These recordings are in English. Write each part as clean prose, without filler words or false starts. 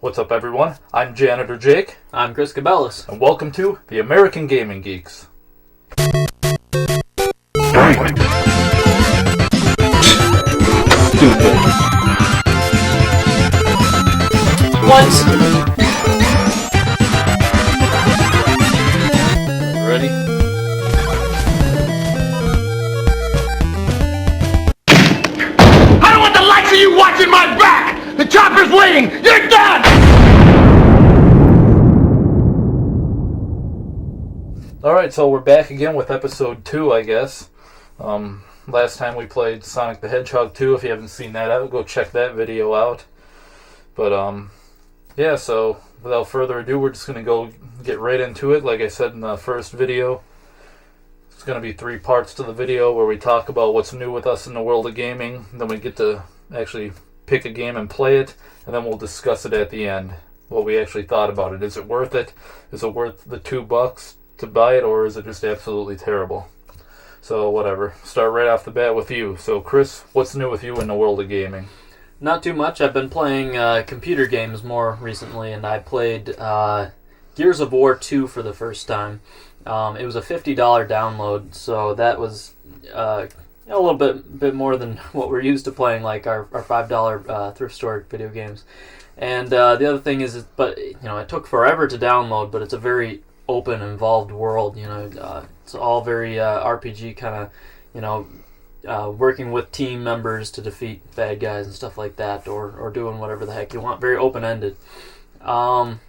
What's up, everyone? I'm Janitor Jake. I'm Chris Cabellis. And welcome to the American Gaming Geeks. What? Ready? I don't want the likes of you watching my back! The chopper's waiting! You're done! Alright, so we're back again with episode 2, I guess. Last time we played Sonic the Hedgehog 2. If you haven't seen that out, go check that video out. But, yeah, so without further ado, we're just going to go get right into it. Like I said in the first video, it's going to be 3 parts to the video where we talk about what's new with us in the world of gaming. Then we get to actually pick a game and play it, and then we'll discuss it at the end, what we actually thought about it. Is it worth it? Is it worth the $2 to buy it, or is it just absolutely terrible? So whatever. Start right off the bat with you. So Chris, what's new with you in the world of gaming? Not too much. I've been playing computer games more recently, and I played Gears of War 2 for the first time. It was a $50 download, so that was a little bit more than what we're used to playing, like our $5 thrift store video games. And the other thing is, it took forever to download, but it's a very open, involved world. It's all very RPG kind of, working with team members to defeat bad guys and stuff like that, or doing whatever the heck you want. Very open-ended. And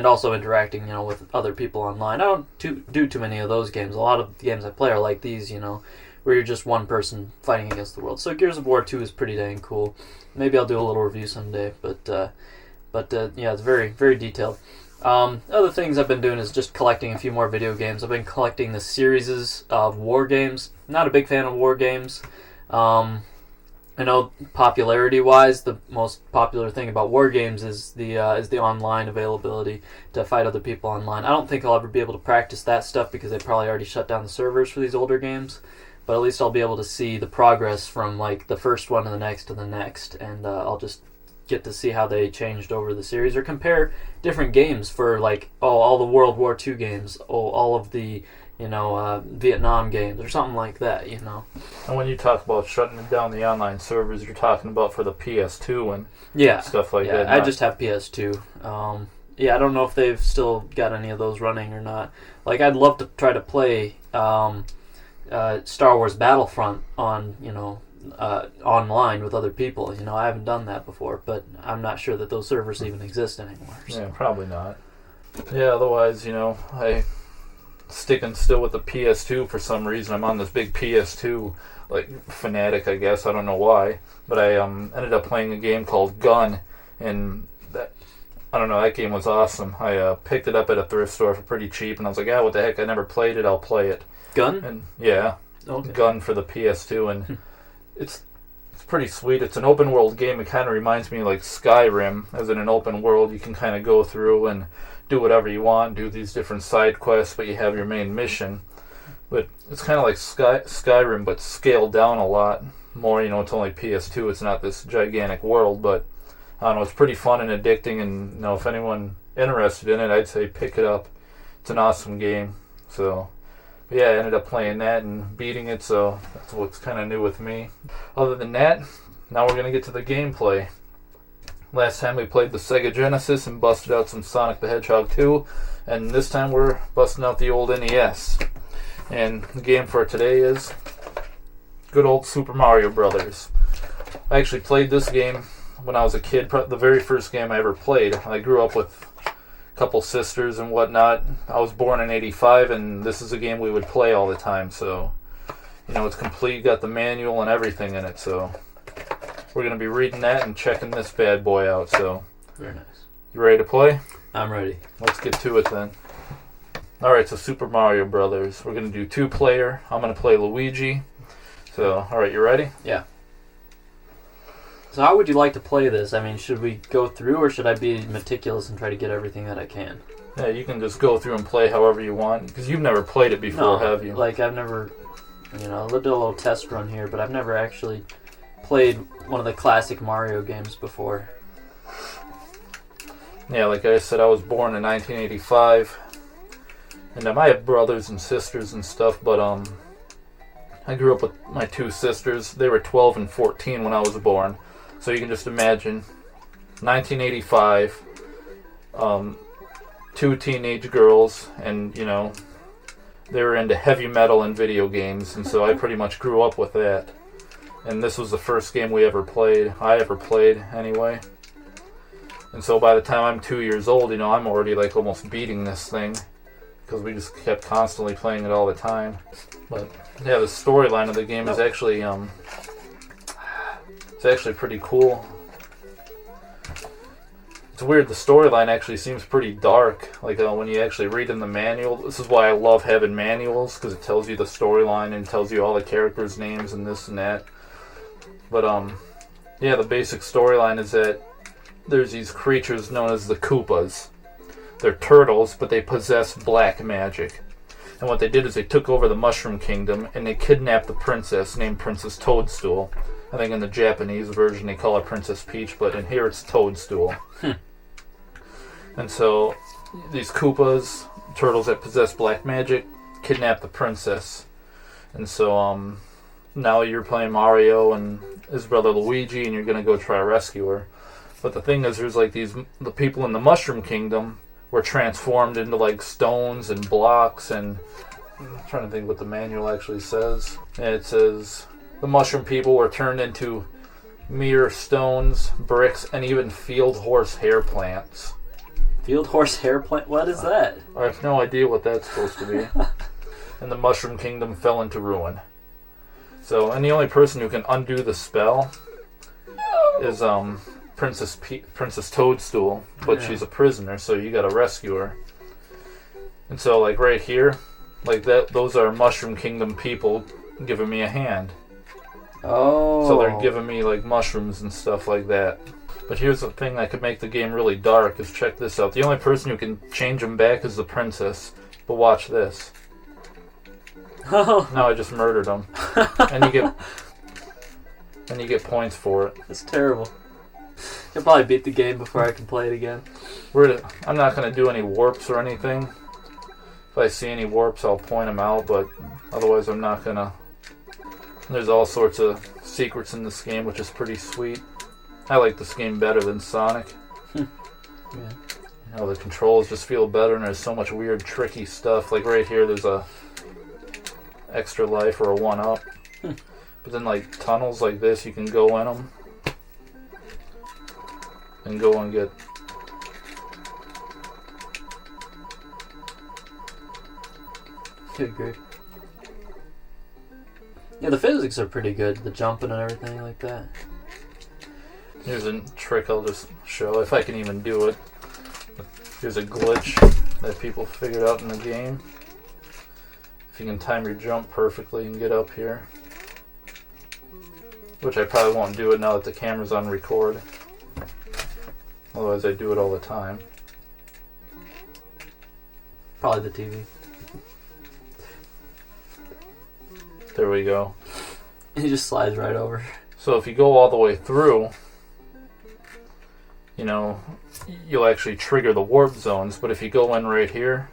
also interacting, with other people online. I don't do too many of those games. A lot of the games I play are like these, where you're just one person fighting against the world. So Gears of War 2 is pretty dang cool. Maybe I'll do a little review someday, but yeah, it's very, very detailed. Other things I've been doing is just collecting a few more video games. I've been collecting the series of war games. Not a big fan of war games. I know popularity-wise, the most popular thing about war games is the online availability to fight other people online. I don't think I'll ever be able to practice that stuff because they probably already shut down the servers for these older games. But at least I'll be able to see the progress from like the first one to the next, and I'll just get to see how they changed over the series, or compare different games for like all the World War II games, all of the Vietnam games, or something like that, And when you talk about shutting down the online servers, you're talking about for the PS2 and stuff like that. I just have PS2. I don't know if they've still got any of those running or not. Like, I'd love to try to play Star Wars Battlefront on, online with other people. I haven't done that before, but I'm not sure that those servers even exist anymore. So. Yeah, probably not. Yeah, otherwise, I sticking still with the PS2 for some reason. I'm on this big PS2 fanatic, I guess. I don't know why, but I ended up playing a game called Gun, and that game was awesome. I picked it up at a thrift store for pretty cheap, and I was like, what the heck? I never played it. I'll play it. Gun? And yeah, okay. Gun for the PS2, and it's pretty sweet. It's an open world game. It kind of reminds me of like Skyrim, as in an open world you can kind of go through and do whatever you want, do these different side quests, but you have your main mission. But it's kind of like Skyrim, but scaled down a lot more. It's only PS2. It's not this gigantic world, but I don't know. It's pretty fun and addicting, and if anyone interested in it, I'd say pick it up. It's an awesome game. So, but yeah, I ended up playing that and beating it, so that's what's kind of new with me. Other than that, now we're going to get to the gameplay. Last time we played the Sega Genesis and busted out some Sonic the Hedgehog 2, and this time we're busting out the old NES. And the game for today is good old Super Mario Brothers. I actually played this game when I was a kid, the very first game I ever played. I grew up with a couple sisters and whatnot. I was born in '85, and this is a game we would play all the time, so it's complete, got the manual and everything in it, so we're going to be reading that and checking this bad boy out, so. Very nice. You ready to play? I'm ready. Let's get to it then. Alright, so Super Mario Brothers. We're going to do 2-player. I'm going to play Luigi. So, alright, you ready? Yeah. So how would you like to play this? I mean, should we go through, or should I be meticulous and try to get everything that I can? Yeah, you can just go through and play however you want, because you've never played it before, have you? Like, I've never, I'll do a little test run here, but I've never actually played one of the classic Mario games before. Yeah, like I said, I was born in 1985. And I have brothers and sisters and stuff, but I grew up with my two sisters. They were 12 and 14 when I was born. So you can just imagine, 1985, two teenage girls, and, you know, they were into heavy metal and video games, and so I pretty much grew up with that. And this was the first game I ever played anyway. And so by the time I'm 2 years old, you know, I'm already like almost beating this thing, because we just kept constantly playing it all the time. But yeah, the storyline of the game is actually it's actually pretty cool. It's weird, the storyline actually seems pretty dark, like when you actually read in the manual. This is why I love having manuals, because it tells you the storyline and tells you all the characters' names and this and that. But yeah, the basic storyline is that there's these creatures known as the Koopas. They're turtles, but they possess black magic. And what they did is they took over the Mushroom Kingdom, and they kidnapped the princess named Princess Toadstool. I think in the Japanese version they call her Princess Peach, but in here it's Toadstool. And so these Koopas, turtles that possess black magic, kidnap the princess. And so now you're playing Mario and his brother Luigi, and you're going to go try to rescue her. But the thing is, there's like the people in the Mushroom Kingdom were transformed into like stones and blocks, and I'm trying to think what the manual actually says. And it says the mushroom people were turned into mere stones, bricks, and even field horse hair plants. Field horse hair plant? What is that? I have no idea what that's supposed to be. And the Mushroom Kingdom fell into ruin. So, and the only person who can undo the spell is Princess Toadstool, but she's a prisoner, so you gotta rescue her. And so, like right here, like that, those are Mushroom Kingdom people giving me a hand. Oh. So they're giving me like mushrooms and stuff like that. But here's the thing that could make the game really dark, is check this out. The only person who can change them back is the princess. But watch this. Oh. No, I just murdered him. And you get points for it. That's terrible. I'll probably beat the game before I can play it again. I'm not going to do any warps or anything. If I see any warps, I'll point them out, but otherwise I'm not going to. There's all sorts of secrets in this game, which is pretty sweet. I like this game better than Sonic. Yeah. You know, the controls just feel better, and there's so much weird, tricky stuff. Like right here, there's a extra life or a 1-up. But then, like tunnels like this, you can go in them and go and get. Good grief. Yeah, the physics are pretty good. The jumping and everything like that. Here's a trick I'll just show, if I can even do it. Here's a glitch that people figured out in the game. If you can time your jump perfectly and get up here. Which I probably won't do it now that the camera's on record. Otherwise I do it all the time. Probably the TV. There we go. He just slides right over. So if you go all the way through, you know, you'll actually trigger the warp zones. But if you go in right here,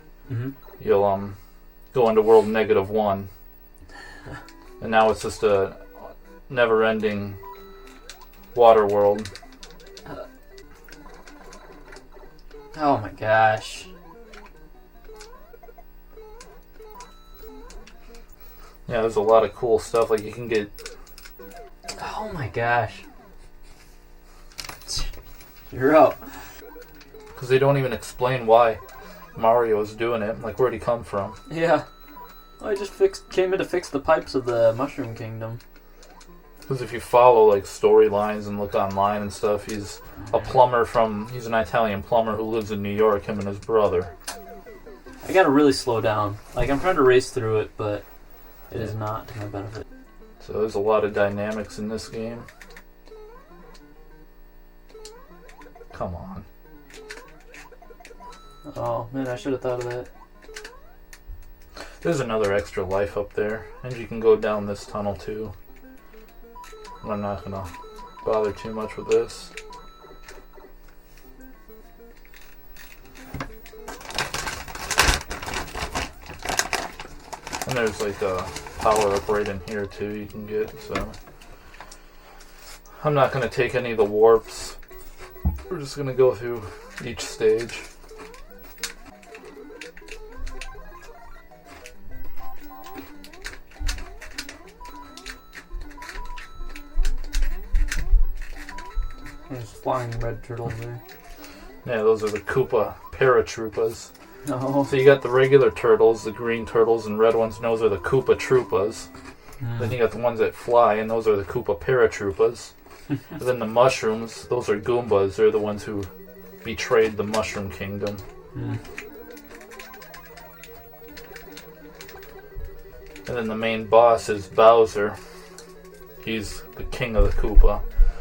you'll go into world -1. And now it's just a never-ending Waterworld. Oh my gosh. Yeah, there's a lot of cool stuff. Like you can get. Oh my gosh. You're out. Because they don't even explain why Mario's doing it. Like, where'd he come from? Yeah. Oh, I just came in to fix the pipes of the Mushroom Kingdom. Because if you follow like storylines and look online and stuff, he's a plumber he's an Italian plumber who lives in New York, him and his brother. I gotta really slow down. Like, I'm trying to race through it, but it is not to my benefit. So there's a lot of dynamics in this game. Come on. Oh man, I should have thought of that. There's another extra life up there, and you can go down this tunnel too. I'm not gonna bother too much with this. And there's like a power up right in here too you can get, so. I'm not going to take any of the warps. We're just going to go through each stage. There's flying red turtles there. Yeah, those are the Koopa paratroopas. Oh. So you got the regular turtles, the green turtles, and red ones, and those are the Koopa Troopas. Then you got the ones that fly, and those are the Koopa paratroopers. And then the mushrooms, those are Goombas. They're the ones who betrayed the Mushroom Kingdom. And then the main boss is Bowser. He's the king of the Koopa.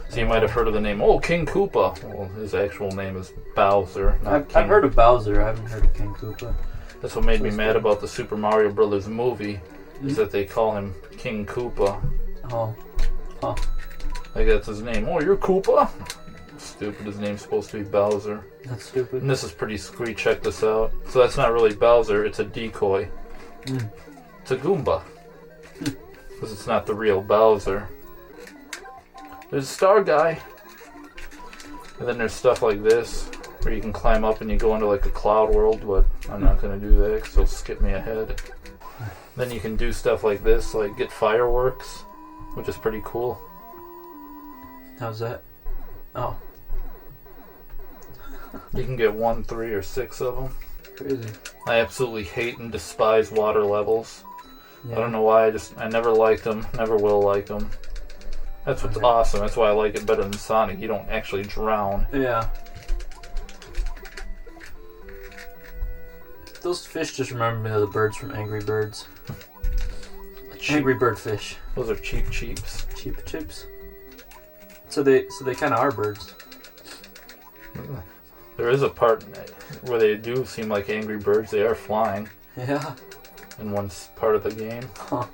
So you might have heard of the name, King Koopa. Well, his actual name is Bowser, not King. I've heard of Bowser, I haven't heard of King Koopa. That's what made me mad about the Super Mario Brothers movie, is that they call him King Koopa. Oh. Huh. Like that's his name. Oh, you're Koopa? Stupid, his name's supposed to be Bowser. That's stupid. And this is pretty sweet, check this out. So that's not really Bowser, it's a decoy. It's a Goomba. Because it's not the real Bowser. There's a star guy. And then there's stuff like this, where you can climb up and you go into like a cloud world, but I'm not going to do that because it'll skip me ahead. Then you can do stuff like this, like get fireworks, which is pretty cool. How's that? Oh. You can get 1, 3, or 6 of them. Crazy. I absolutely hate and despise water levels. Yeah. I don't know why, I never liked them, never will like them. That's what's awesome, that's why I like it better than Sonic. You don't actually drown. Yeah. Those fish just remind me of the birds from Angry Birds. Angry Bird fish. Those are cheap cheeps. Cheap chips. So they kind of are birds. There is a part where they do seem like Angry Birds. They are flying. Yeah. In one part of the game. Huh.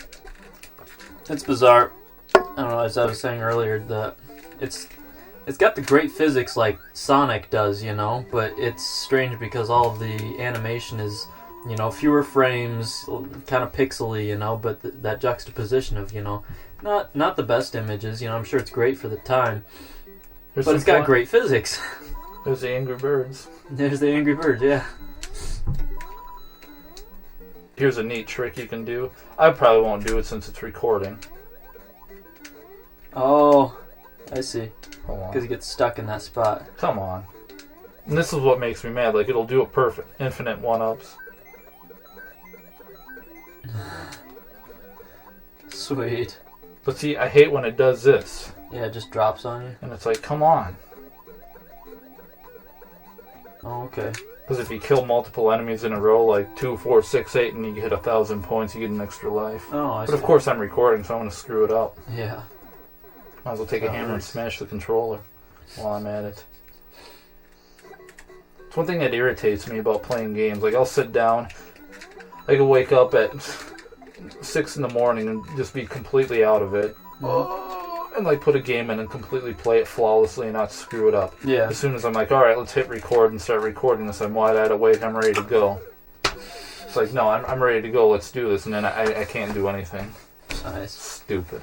It's bizarre. I don't know, as I was saying earlier, that it's got the great physics like Sonic does, you know, but it's strange because all of the animation is, you know, fewer frames, kind of pixely, you know, but that juxtaposition of, you know, not the best images, you know, I'm sure it's great for the time, but it's got great physics. There's the Angry Birds. There's the Angry Birds, yeah. Here's a neat trick you can do. I probably won't do it since it's recording. Oh, I see. Hold on. Because it gets stuck in that spot. Come on. And this is what makes me mad. Like, it'll do it perfect. Infinite one-ups. Sweet. But see, I hate when it does this. Yeah, it just drops on you. And it's like, come on. Oh, okay. Because if you kill multiple enemies in a row, like 2, 4, 6, 8, and you hit 1,000 points, you get an extra life. Oh, I see. But of course I'm recording, so I'm going to screw it up. Yeah. Might as well take a hammer and smash the controller while I'm at it. It's one thing that irritates me about playing games. Like, I'll sit down, I can wake up at 6 in the morning and just be completely out of it. And like put a game in and completely play it flawlessly and not screw it up. Yeah. As soon as I'm like, alright, let's hit record and start recording this, I'm wide-eyed awake, I'm ready to go. It's like, no, I'm ready to go, let's do this, and then I can't do anything. Nice. Stupid.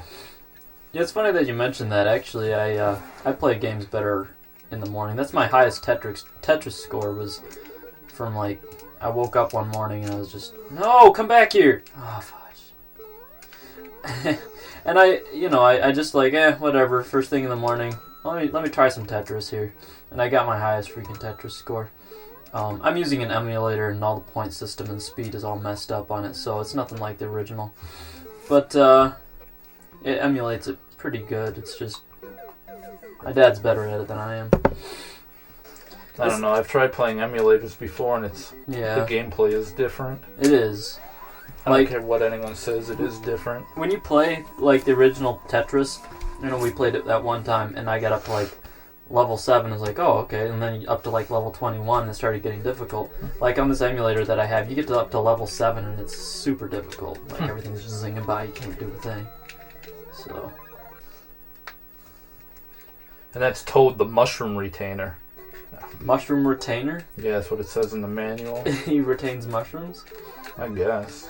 Yeah, it's funny that you mentioned that. Actually, I play games better in the morning. That's my highest Tetris score was from like, I woke up one morning and I was just, no, come back here. Oh, fudge. And I just like, whatever, first thing in the morning, let me try some Tetris here. And I got my highest freaking Tetris score. I'm using an emulator and all the point system and speed is all messed up on it, so it's nothing like the original. But it emulates it pretty good. It's just, my dad's better at it than I am. I don't know, I've tried playing emulators before and the gameplay is different. It is. I don't care what anyone says, it is different. When you play, like, the original Tetris, you know, we played it that one time, and I got up to, like, level 7, and was like, oh, okay, and then up to, like, level 21, and it started getting difficult. Like, on this emulator that I have, you get up to level 7, and it's super difficult. Like, everything's just zinging by, you can't do a thing. So. And that's Toad the Mushroom Retainer. Mushroom Retainer? Yeah, that's what it says in the manual. He retains mushrooms? I guess.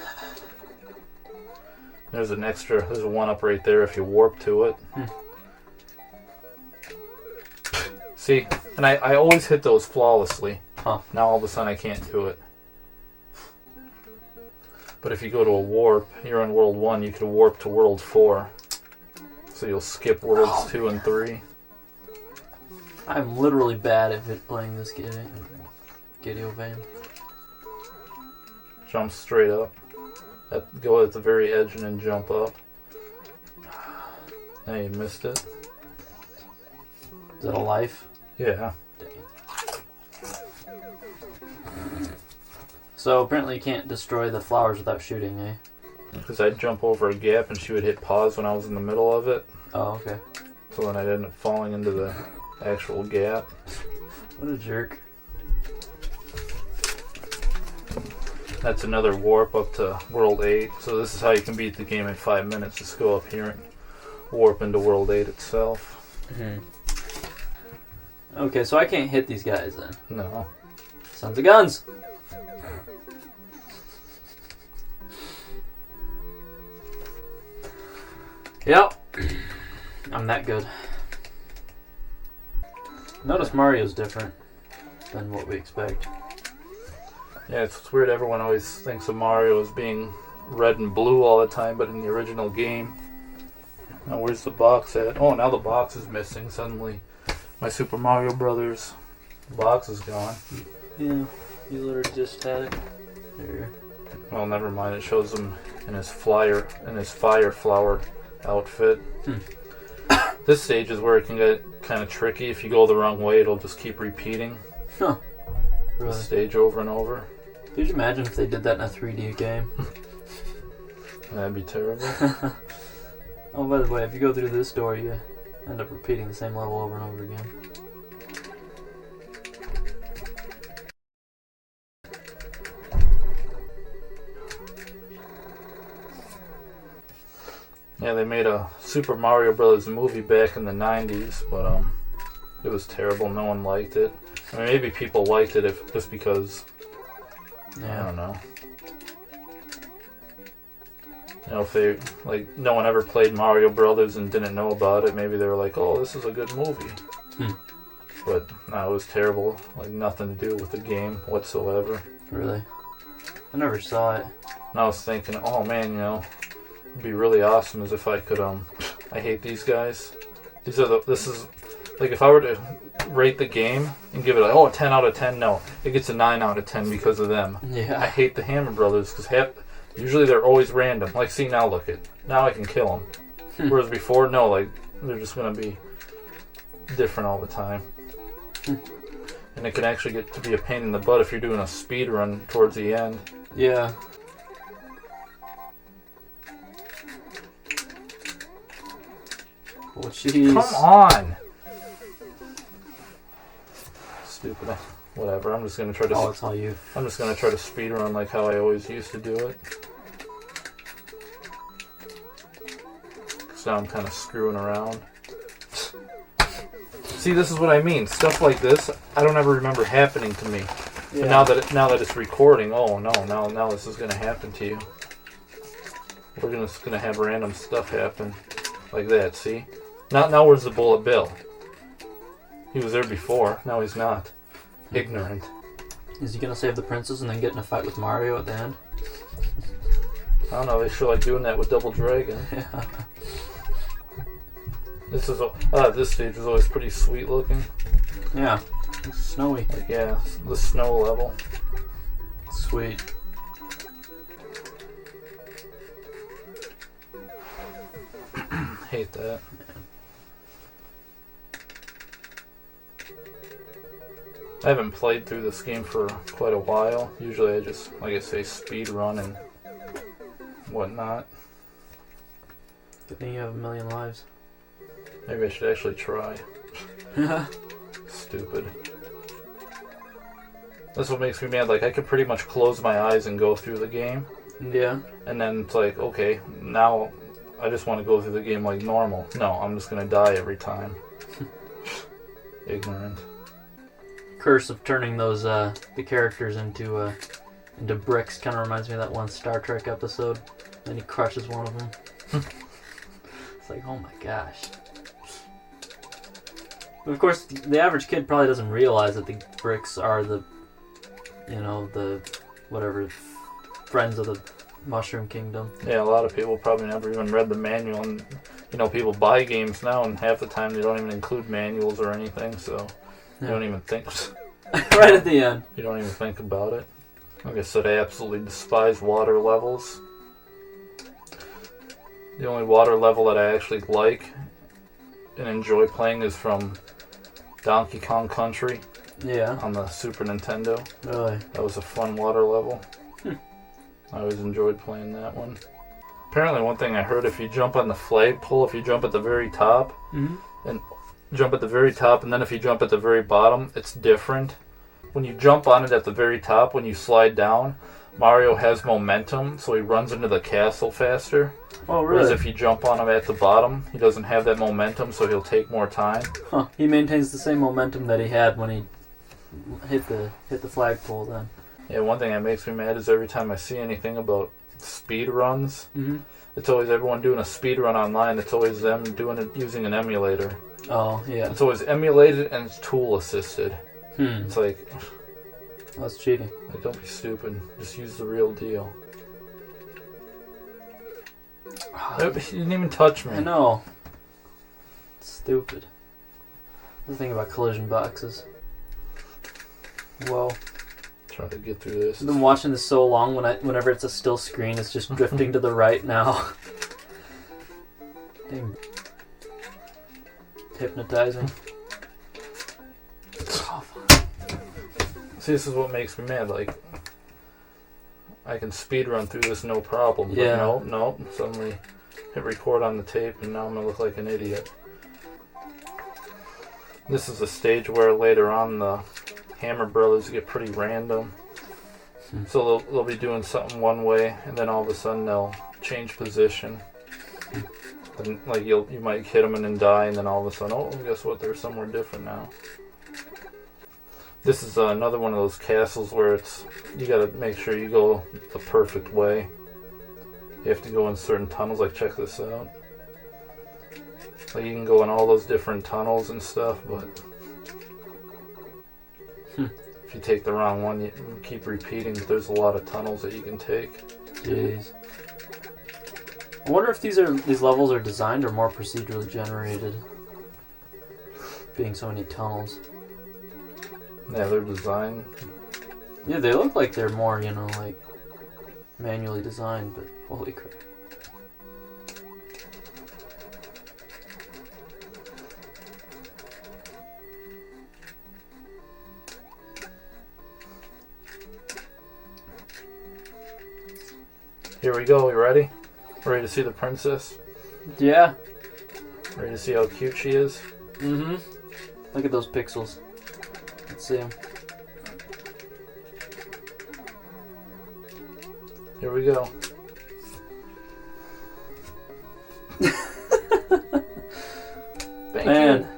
There's an extra, there's a 1-up right there if you warp to it. See, and I always hit those flawlessly. Huh. Now all of a sudden I can't do it. But if you go to a warp, you're in World 1, you can warp to World 4. So you'll skip Worlds 2 and 3. I'm literally bad at playing this game. Video game. Jump straight up. Go at the very edge and then jump up. Now you missed it. Is that a life? Yeah. Dang it. So apparently you can't destroy the flowers without shooting, eh? Because I'd jump over a gap and she would hit pause when I was in the middle of it. Oh, okay. So then I'd end up falling into the actual gap. What a jerk. That's another warp up to World 8. So this is how you can beat the game in 5 minutes. Just go up here and warp into World 8 itself. Okay, so I can't hit these guys then. No. Sons of guns! Yep. I'm that good. Notice Mario's different than what we expect. Yeah, it's weird. Everyone always thinks of Mario as being red and blue all the time, but in the original game... Now where's the box at? Oh, now the box is missing suddenly. My Super Mario Brothers box is gone. Yeah, you literally just had it. Here. Well, never mind. It shows him in his fire flower outfit. This stage is where it can get kind of tricky. If you go the wrong way, it'll just keep repeating Huh. the Really? stage over and over. Could you imagine if they did that in a 3D game? That'd be terrible. Oh, by the way, if you go through this door, you end up repeating the same level over and over again. Yeah, they made a Super Mario Brothers movie back in the 90s, but it was terrible. No one liked it. I mean, maybe people liked it just because, Yeah. I don't know. You know, if they, like, no one ever played Mario Brothers and didn't know about it, maybe they were like, oh, this is a good movie. But, no, it was terrible. Like, nothing to do with the game whatsoever. Really? I never saw it. And I was thinking, oh, man, you know, it'd be really awesome as if I could, I hate these guys. This is, like, if I were to rate the game and give it a 10 out of 10, no. It gets a 9 out of 10 because of them. Yeah. I hate the Hammer Brothers because usually they're always random. Like, see, now look it. Now I can kill them. Whereas before, no, like, they're just going to be different all the time. And it can actually get to be a pain in the butt if you're doing a speed run towards the end. Yeah. Oh, jeez. Come on! Stupid. Whatever. I'm just gonna try to. Oh, it's all you. I'm just gonna try to speed run like how I always used to do it. So now I'm kind of screwing around. See, this is what I mean. Stuff like this, I don't ever remember happening to me. Yeah. But now that it's recording, oh no, now this is gonna happen to you. We're gonna have random stuff happen like that. See, now where's the Bullet Bill? He was there before. Now he's not. Ignorant. Is he gonna save the princess and then get in a fight with Mario at the end? I don't know. They sure like doing that with Double Dragon. Yeah. This stage was always pretty sweet looking. Yeah. It's snowy. Like, yeah, the snow level. Sweet. Hate that. I haven't played through this game for quite a while. Usually I just, like I say, speed run and whatnot. Good thing you have 1,000,000 lives. Maybe I should actually try. Stupid. That's what makes me mad. Like, I could pretty much close my eyes and go through the game. Yeah. And then it's like, okay, now I just want to go through the game like normal. No, I'm just going to die every time. Ignorant. Curse of turning those the characters into bricks kind of reminds me of that one Star Trek episode. And he crushes one of them. It's like, oh my gosh. But of course, the average kid probably doesn't realize that the bricks are the whatever, friends of the Mushroom Kingdom. Yeah, a lot of people probably never even read the manual, and people buy games now, and half the time they don't even include manuals or anything, so you don't even think. Right at the end. You don't even think about it. Like I said, I absolutely despise water levels. The only water level that I actually like and enjoy playing is from Donkey Kong Country. Yeah. On the Super Nintendo. Really? That was a fun water level. I always enjoyed playing that one. Apparently, one thing I heard, if you jump on the flagpole, if you jump at the very top, and jump at the very top, and then if you jump at the very bottom, it's different. When you jump on it at the very top, when you slide down, Mario has momentum, so he runs into the castle faster. Oh, really? Whereas if you jump on him at the bottom, he doesn't have that momentum, so he'll take more time. Huh. He maintains the same momentum that he had when he hit the flagpole then. Yeah, one thing that makes me mad is every time I see anything about speed runs, it's always everyone doing a speed run online. It's always them doing it using an emulator. Oh, yeah. It's always emulated and it's tool assisted. It's like, that's cheating. Like, don't be stupid. Just use the real deal. You didn't even touch me. I know. It's stupid. The thing about collision boxes. Whoa. Trying to get through this. I've been watching this so long. Whenever it's a still screen, it's just drifting to the right now. Dang. Hypnotizing. See, this is what makes me mad. Like, I can speedrun through this no problem. But Yeah. No. Suddenly hit record on the tape, and now I'm gonna look like an idiot. This is a stage where later on the Hammer Brothers get pretty random. So they'll be doing something one way, and then all of a sudden they'll change position. And like you might hit them and then die, and then all of a sudden, oh, guess what? They're somewhere different now. This is another one of those castles where you got to make sure you go the perfect way. You have to go in certain tunnels. Like, check this out. Like, you can go in all those different tunnels and stuff, but if you take the wrong one, you keep repeating. But there's a lot of tunnels that you can take. Jeez. I wonder if these levels are designed or more procedurally generated. Being so many tunnels. Yeah, they're designed. Yeah, they look like they're more, like manually designed, but holy crap. Here we go. You ready? Ready to see the princess? Yeah. Ready to see how cute she is? Mm-hmm. Look at those pixels. Let's see them. Here we go.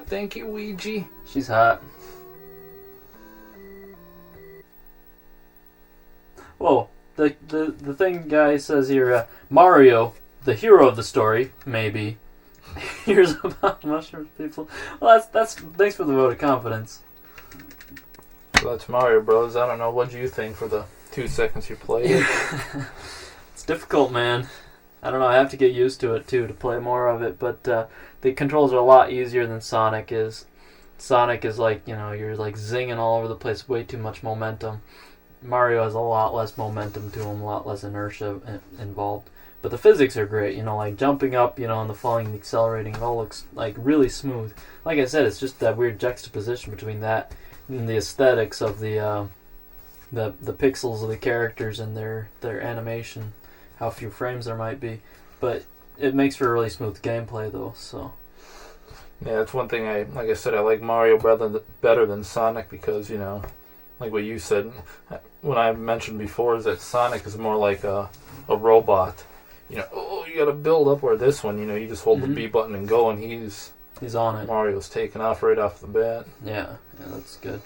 Thank you, Ouija. She's hot. Whoa. The thing guy says here, Mario, the hero of the story, maybe, hears about mushroom people. Well, that's thanks for the vote of confidence. So that's Mario Bros. I don't know. What do you think for the 2 seconds you played it? It's difficult, man. I don't know. I have to get used to it too to play more of it. But the controls are a lot easier than Sonic is. Sonic is like, you're like zinging all over the place, way too much momentum. Mario has a lot less momentum to him, a lot less inertia involved. But the physics are great, like jumping up, and the falling and accelerating, it all looks like really smooth. Like I said, it's just that weird juxtaposition between that and the aesthetics of the pixels of the characters and their animation, how few frames there might be. But it makes for a really smooth gameplay though, so. Yeah, that's one thing like I said, I like Mario better than Sonic because, like what you said, what I mentioned before is that Sonic is more like a robot. You gotta build up, where this one, you just hold the B button and go, and he's on it. Mario's taking off right off the bat. Yeah, that's good.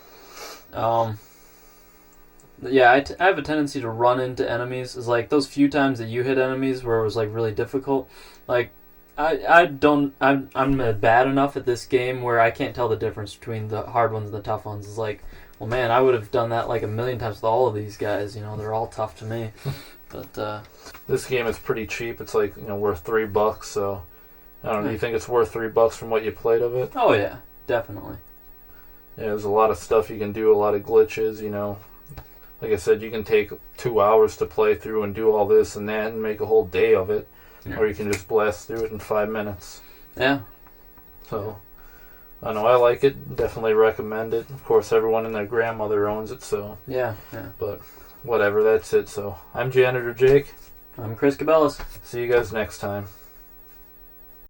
Yeah, I have a tendency to run into enemies. It's like those few times that you hit enemies where it was like really difficult. Like I'm bad enough at this game where I can't tell the difference between the hard ones and the tough ones. It's like, well, man, I would have done that like a million times with all of these guys. You know, they're all tough to me. But this game is pretty cheap. It's like, worth $3. So I don't know. Do you think it's worth $3 from what you played of it? Oh yeah, definitely. Yeah, there's a lot of stuff you can do. A lot of glitches. Like I said, you can take 2 hours to play through and do all this and that and make a whole day of it. Yeah. Or you can just blast through it in 5 minutes. Yeah. So, I don't know, I like it. Definitely recommend it. Of course, everyone and their grandmother owns it, so. Yeah. But, whatever, that's it. So, I'm Janitor Jake. I'm Chris Cabellas. See you guys next time.